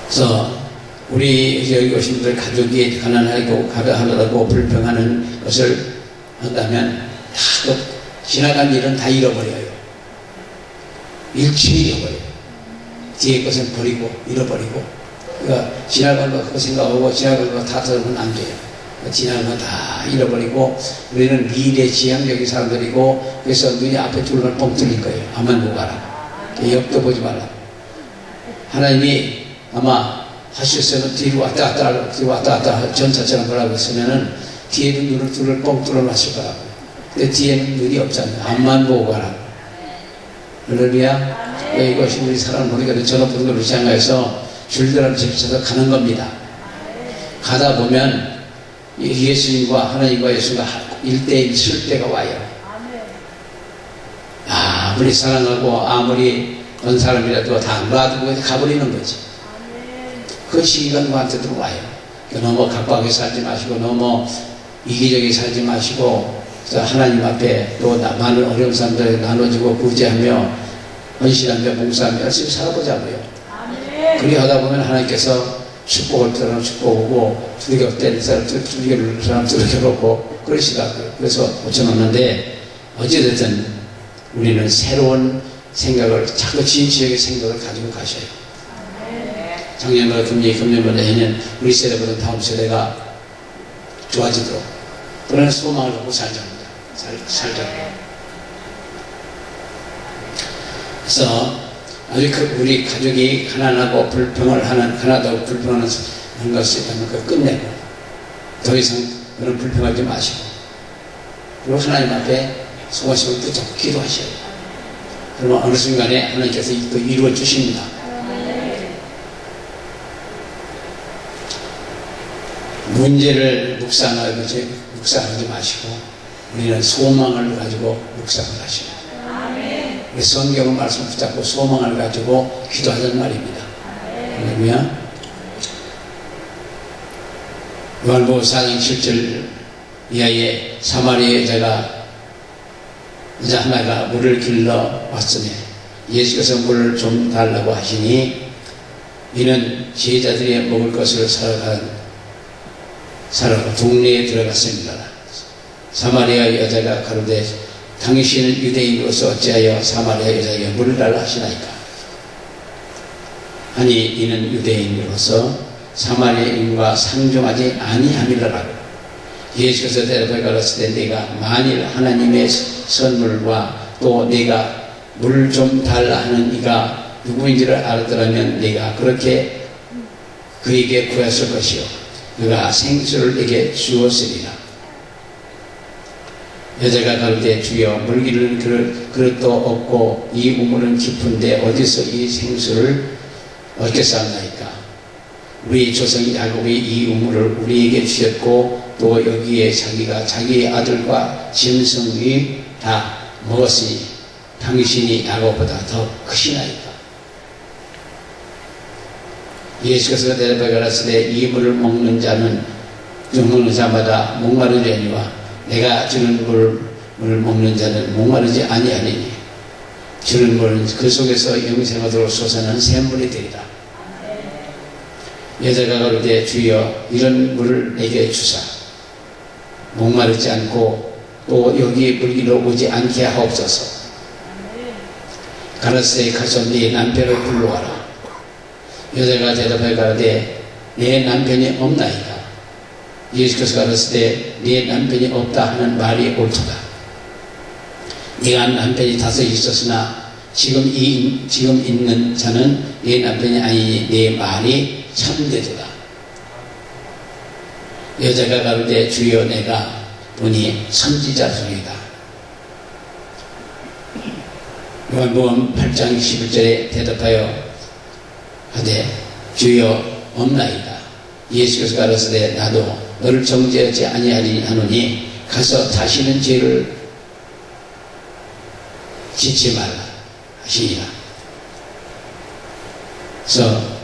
그래서 우리 여기 오신 분들 가족이 가난하고 불평하는 것을 한다면 다 지나간 일은 다 잃어버려요. 일체 잃어버려요. 뒤에 것은 버리고 잃어버리고, 그러니까 지나간 거 그거 생각하고 지나간 거 다 들으면 안 돼요. 지나간 거 다 잃어버리고, 우리는 미래지향적인 사람들이고, 그래서 눈이 앞에 둘러만 뻥 뚫릴 거예요. 앞만 보고 가라. 옆도 보지 말라. 하나님이 아마 하셨으면 뒤로 왔다 갔다 전차처럼 보라고 했으면은 뒤에도 눈을 둘러 뻥 뚫어놨을 거라고. 근데 뒤에는 눈이 없잖아요. 앞만 보고 가라. 할렐루야. 이것이 우리 사람 보니까 전업부도 그렇지 않아서 줄들을 제쳐서 가는 겁니다. 가다 보면 예수님과 하나님과 예수가 1대1 쓸 때가 와요. 아무리 사랑하고 아무리 어떤 사람이라도 다 놔두고 가버리는 거지. 그 시기가 누구한테도 와요. 너무 각박하게 살지 마시고 너무 이기적이게 살지 마시고 하나님 앞에 또 많은 어려운 사람들 나눠주고 구제하며 헌신하며 봉사하며 열심히 살아보자고요. 그렇게 하다 보면 하나님께서 축복을 들어는 축복하고 두들겨 때리는 사람 두들겨 사람 두들겨놓고 그러시더라고요. 그래서 고쳐놓는데 어찌됐든 우리는 새로운 생각을 자꾸 진취하게 생각을 가지고 가셔요. 작년보다 금년보다 내년 우리 세대보다 다음 세대가 좋아지도록 그런 소망을 갖고 살자입니다. 살자고. 그래서 아직 우리 가족이 가난하다고 불평하는 것이 있다면 그걸 끝내고 더 이상 그런 불평하지 마시고, 그리고 하나님 앞에 소원심을 붙잡고 기도하셔요. 그러면 어느 순간에 하나님께서 또 이루어 주십니다. 문제를 묵상하지 마시고 우리는 소망을 가지고 묵상을 하셔요. 우리 성경의 말씀 붙잡고 소망을 가지고 기도하자는 말입니다. 할렐루야. 요한복음 4장 7절 이하에 사마리아 여자 하나가 물을 길러 왔으며 예수께서 물을 좀 달라고 하시니 이는 제자들이 먹을 것을 사러 동네에 들어갔습니다. 사마리아 여자가 가로되 당신은 유대인으로서 어찌하여 사마리아 여자에게 물을 달라 하시나이까? 아니 이는 유대인으로서 사마리아인과 상종하지 아니함이라고. 예수께서 대답해 가라사대 내가 만일 하나님의 선물과 또 내가 물 좀 달라 하는 이가 누구인지를 알았더라면 내가 그렇게 그에게 구했을 것이요 그가 생수를 내게 주었으리라. 여자가 가로되 주여 물 기르는 그릇도 없고 이 우물은 깊은데 어디서 이 생수를 얻겠사옵나이까? 우리 조상 야곱이 이 우물을 우리에게 주셨고 또 여기에 자기가 자기의 아들과 짐승이 다 먹었으니 당신이 야곱보다 더 크시나이까. 예수께서 대답하여 가라사대 이 물을 먹는 자마다 목마르려니와 내가 주는 물을 먹는 자는 목마르지 아니하리니 주는 물은 그 속에서 영생하도록 솟아나는 샘물이 되리라. 여자가 가로되 주여 이런 물을 내게 주사 목마르지 않고 또 여기 물기로 오지 않게 하옵소서. 가라사대 가서 네 남편을 불러와라. 여자가 대답하여 가로되 내 남편이 없나이다. 예수께서 가라사대 네 남편이 없다 하는 말이 옳도다. 네가 남편이 5 있었으나 지금 있는 자는 네 남편이 아니니 네 말이 참되도다. 여자가 가로되 주여 내가 보니 선지자 중이다. 요한복음 8장 11절에 대답하여 하되 주여 없나이다. 예수께서 가라사대 나도 너를 정죄하지 아니하리니 하노니 가서 다시는 죄를 짓지 말라 하시니라. 그래서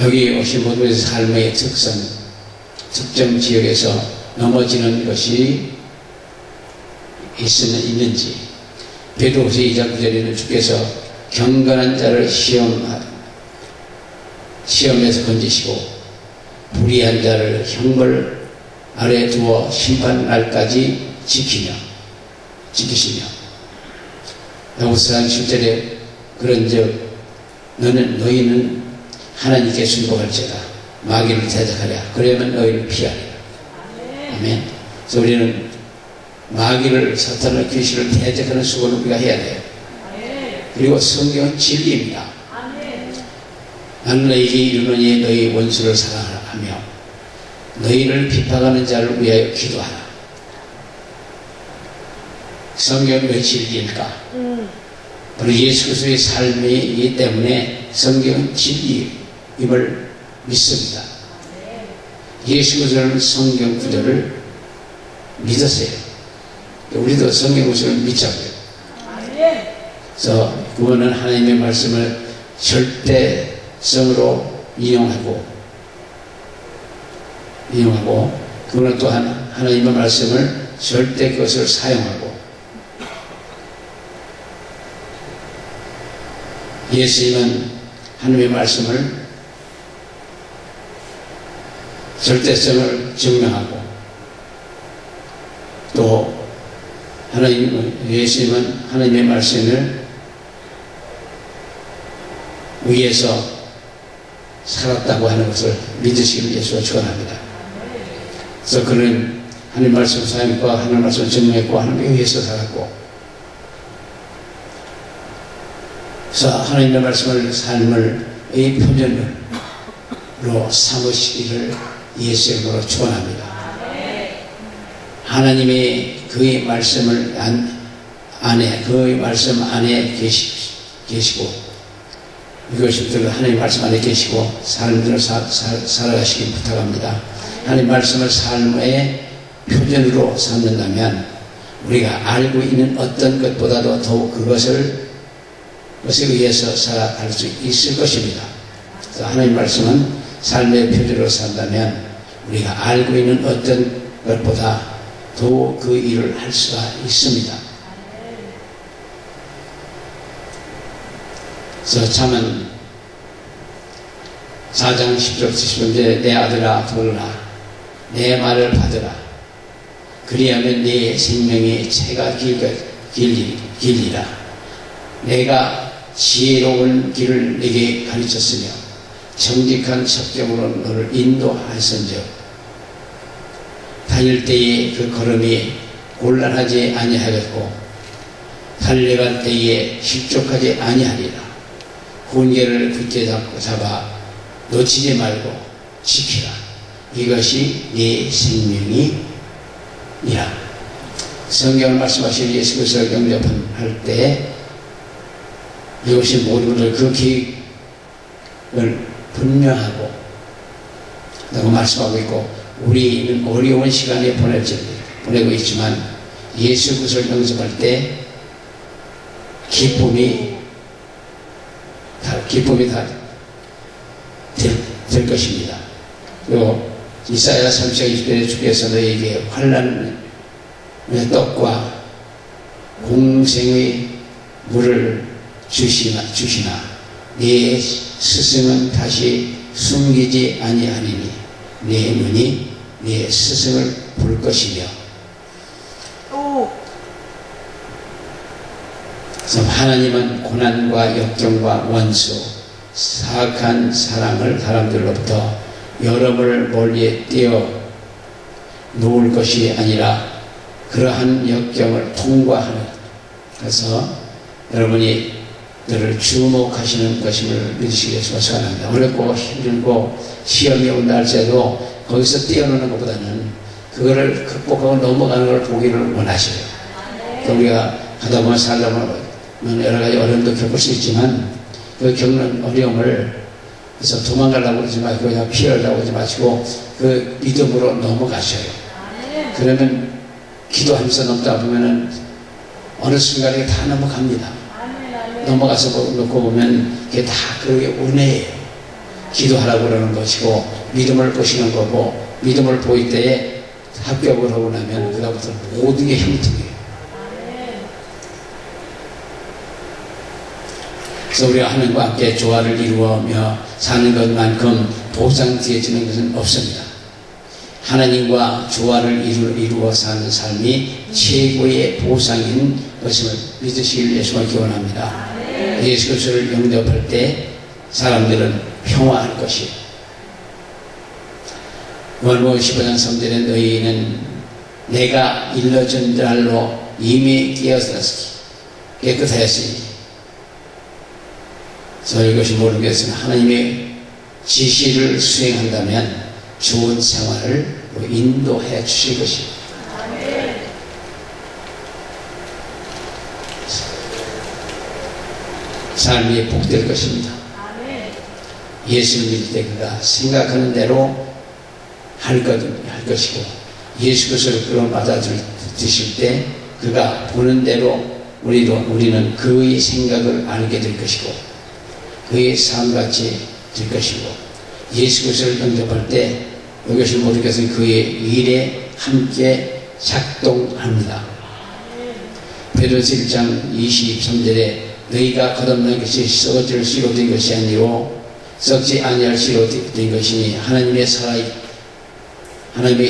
여기 오신 모두의 삶의 특성, 특정 지역에서 넘어지는 것이 있는지, 베드로후서 2장 9절에는 주께서 경건한 자를 시험에서 건지시고 불의한 자를 형벌 아래 두어 심판 날까지 지키시며 야고보서 4장 10절에 그런즉 너희는 하나님께 순복할지어다 마귀를 대적하랴 그러면 너희를 피하리라. 아멘. 그래서 우리는 마귀를 사탄을 귀신을 대적하는 수고를 우리가 해야 돼요. 그리고 성경은 진리입니다. 나는 너희에게 이르노니 너희 원수를 사랑하며 너희를 비판하는 자를 위하여 기도하라. 성경은 왜 진리일까? 바로 예수 그리스도의 삶이기 때문에 성경은 진리임을 믿습니다. 예수 그리스도는 성경 구절을 믿으세요. 우리도 성경 구절을 믿자고요. 그래서 그거는 하나님의 말씀을 절대성으로 인용하고 그거는 또한 하나님의 말씀을 절대 그것을 사용하고 예수님은 하나님의 말씀을 절대성을 증명하고 또 예수님은 하나님의 말씀을 위에서 살았다고 하는 것을 믿으시기를 예수가 축원합니다. 그래서 그는 하나님 말씀 사용했고 하나님 말씀 증명했고 하나님에 의해서 살았고 그래서 하나님의 말씀을 삶의 표준으로 삼으시기를 예수 이름으로 축원합니다. 하나님의 그의 말씀을 그의 말씀 안에 계시고 이것들을 하나님의 말씀 안에 계시고 삶들을 살아가시길 부탁합니다. 하나님의 말씀을 삶의 표준으로 삼는다면 우리가 알고 있는 어떤 것보다도 더욱 그것에 의해서 살아갈 수 있을 것입니다. 그래서 하나님의 말씀은 삶의 표준으로 산다면 우리가 알고 있는 어떤 것보다 더욱 그 일을 할 수가 있습니다. 그래서 참은 4장 10절 11절에 내 아들아 들으라 내 말을 받으라 그리하면 네 생명의 채가 길리라. 내가 지혜로운 길을 네게 가르쳤으며 정직한 첩경으로 너를 인도하였은즉 다닐 때에 그 걸음이 곤란하지 아니하겠고 달려갈 때에 실족하지 아니하리라. 훈계를 굳게 잡아 놓치지 말고 지키라. 이것이 네 생명이니라. 성경을 말씀하신 예수 그리스도를 영접할 때 이것이 모든 것을 극히 분명하고 라고 말씀하고 있고, 우리는 어려운 시간에 보내고 있지만 예수 그리스도를 영접할 때 기쁨이 다 될 것입니다. 그리고 이사야 30장 20절에 주께서 너에게 환난의 떡과 공생의 물을 주시나 네 스승은 다시 숨기지 아니하리니 네 눈이 네 스승을 볼 것이며. 그래서 하나님은 고난과 역경과 원수, 사악한 사람들로부터 여러분을 멀리 떼어 놓을 것이 아니라 그러한 역경을 통과하는, 그래서 여러분이 너를 주목하시는 것임을 믿으시기 위해서 소원합니다. 어렵고 힘들고 시험이 온다 할지라도 거기서 뛰어노는 것보다는 그거를 극복하고 넘어가는 걸 보기를 원하셔요. 우리가 하다 보면 살다 보면 여러 가지 어려움도 겪을 수 있지만 그 겪는 어려움을 그래서 도망가려고 그러지 마시고 그냥 피하려고 그러지 마시고 그 믿음으로 넘어가셔요. 그러면 기도하면서 넘다 보면은 어느 순간에 다 넘어갑니다. 넘어가서 놓고 보면 그게 다 그게 은혜예요. 기도하라고 그러는 것이고 믿음을 보시는 거고, 믿음을 보일 때에 합격을 하고 나면 그다음부터 모든 게 형통해요. 그래서 우리가 하나님과 함께 조화를 이루어며 사는 것만큼 보상되어지는 것은 없습니다. 하나님과 조화를 이루어 사는 삶이 최고의 보상인 것임을 믿으시길 예수가 기원합니다. 예수 그리스도를 영접할 때 사람들은 평화할 것이에요. 요한복음 15장 3절에 너희는 내가 일러준 날로 이미 깨끗하였으니. 그래서 이것이 모르겠으나 하나님의 지시를 수행한다면 좋은 생활을 인도해 주실 것입니다. 삶이 복될 것입니다. 예수를 믿을 때 그가 생각하는 대로 할 것이고, 예수 그리스도를 그런 받아들이실 때 그가 보는 대로 우리는 그의 생각을 알게 될 것이고 그의 삶같이 될 것이고, 예수 그리스도를 영접할 때 이것을 모든 것은 그의 일에 함께 작동합니다. 베드로서 1장 23절에 너희가 거듭난 것이 썩어질 씨로 된 것이 아니요 썩지 아니할 씨로 된 것이니 하나님의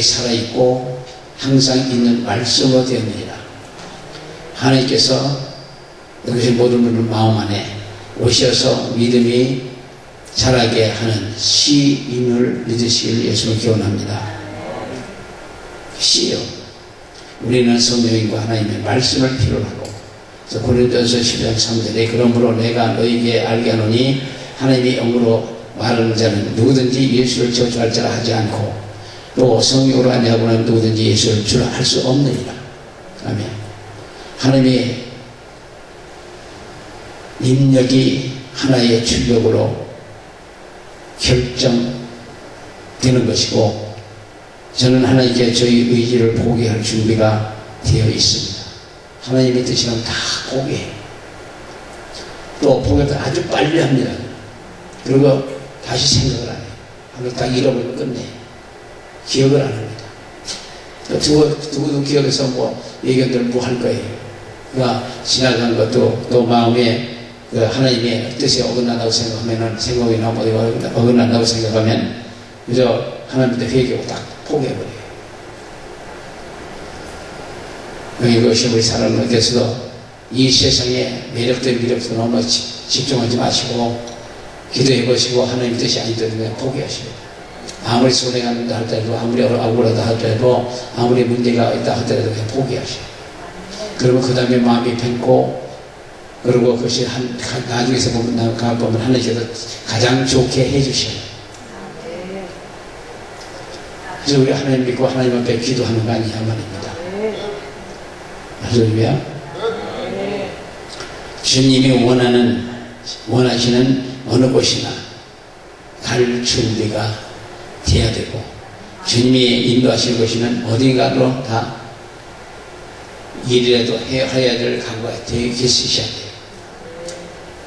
살아있고 항상 있는 말씀으로 되었느니라. 하나님께서 이것이 모든 분들 마음 안에 오셔서 믿음이 자라게 하는 씨임을 믿으시길 예수를 기원합니다. 씨요. 우리는 성령님과 하나님의 말씀을 필요로 하고, 그래서 고린도전서 12장 3절에 그러므로 내가 너희에게 알게 하노니 하나님의 영으로 말하는 자는 누구든지 예수를 저주할 자라 하지 않고 또 성령으로 아니하고는 누구든지 예수를 주라 할 수 없느니라. 아멘. 하나님의 능력이 하나의 출력으로 결정되는 것이고, 저는 하나님께 저희 의지를 포기할 준비가 되어 있습니다. 하나님의 뜻이면 다 포기해요. 또 포기도 아주 빨리 합니다. 그리고 다시 생각을 안 해요. 하루 딱 잃어버리면 끝내요. 기억을 안 합니다. 두고도 기억해서 예견들 할 거예요. 그러니까 지나간 것도 또 마음에 하나님의 뜻에 어긋난다고 생각하면 생각이 나고 어긋난다고 생각하면 그저 하나님한테 회개하고 딱 포기해버려요. 이것이 우리 사람들께서도 이 세상에 매력된 미력도 너무 집중하지 마시고 기도해 보시고 하나님 뜻이 아니더라도 그냥 포기하시고, 아무리 손해가 있다 하더라도 아무리 억울하다 하더라도 아무리 문제가 있다 하더라도 그냥 포기하시고, 그러면 그 다음에 마음이 pent고, 그리고 그것이 나중에서 보면 하나님께서 가장 좋게 해주셔요. 그래서 우리 하나님 믿고 하나님 앞에 기도하는 거 아니냐 말입니다. 할렐루야. 주님이 원하시는 어느 곳이나 갈 준비가 돼야 되고, 주님이 인도하시는 것이면 어딘가로 다 일이라도 해야 될 각오가 되어 있으셔야 돼요.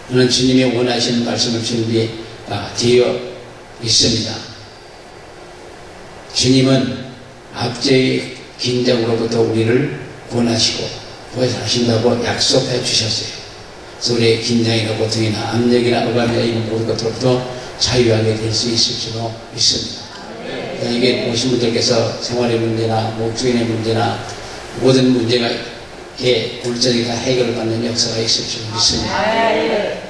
저는 주님이 원하시는 말씀을 준비가 되어 있습니다. 주님은 압제의 긴장으로부터 우리를 구원하시고 구원하신다고 약속해 주셨어요. 그래서 우리의 긴장이나 고통이나 압력이나 억압이나 이런 모든 것들로부터 자유하게 될 수 있을 줄로 믿습니다. 이게 오신 분들께서 생활의 문제나 목적인의 문제나 모든 문제가 골전이 다 해결을 받는 역사가 있을 줄 믿습니다.